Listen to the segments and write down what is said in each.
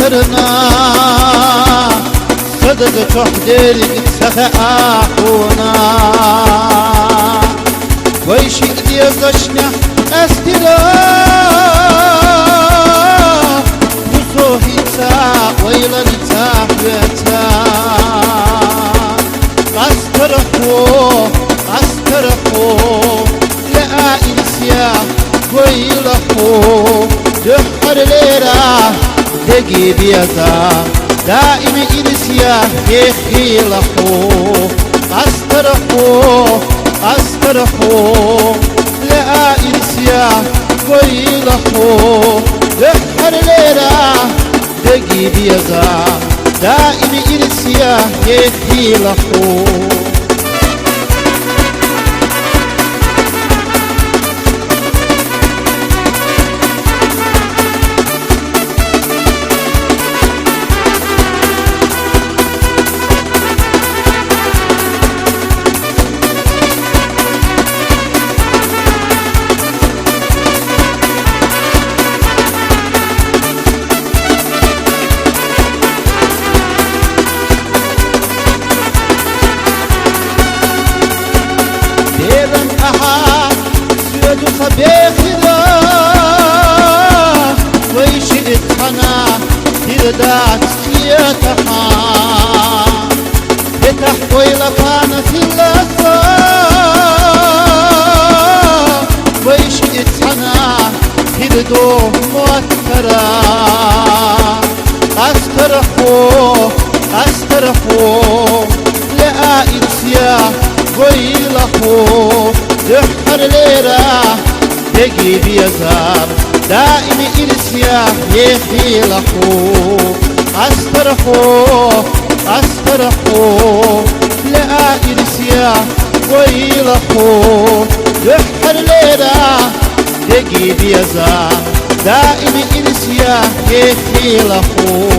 عسكرنا صدق تحديرك سخاحونا ويشي دي قشنا استرا وصوحي تا ويلا نتاحبتا أسترحو لا إنسيا ويلحو دحر ليرا دقي بيزا دائم إنسيا يخيلحو أسترحو لا إنسيا ويلحو دحر ليرا دقي بيزا دائم إنسيا يخيلحو بخدا ويشئتنا تردات سيتها بتحوي لفانا في اللفا ويشئتنا تردو موترا أسترحو لا إنسيا ويلحو دحر ليرا دقي بيزار دائم إنسيا يخيلحو أسترحو لا إنسيا ويلحو دحر ليرا دقي بيزار دائم إنسيا يخيلحو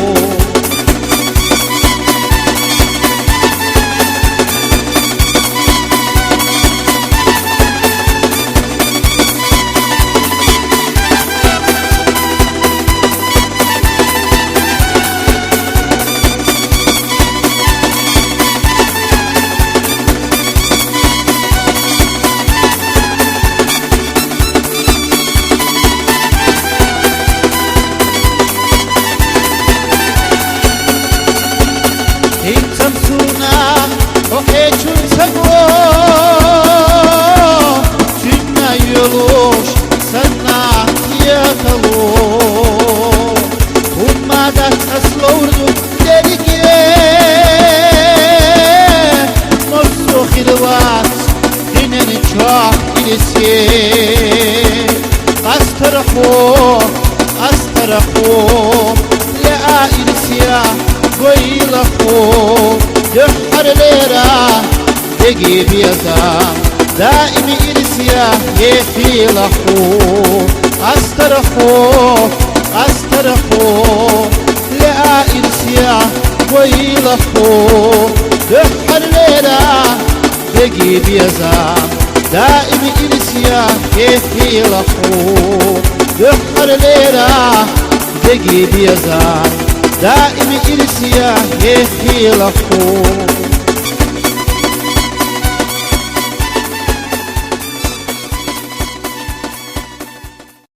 أسترحو لا إنسيا ويلحو دحر ليرا دقي بيزا دائم إنسيا يخيلحو أسترحو لا إنسيا ويلحو دحر ليرا دقي بيزا دائم إنسيا يخيلحو دحر ليرا دقي بيزا دائم إنسيا يخيلحو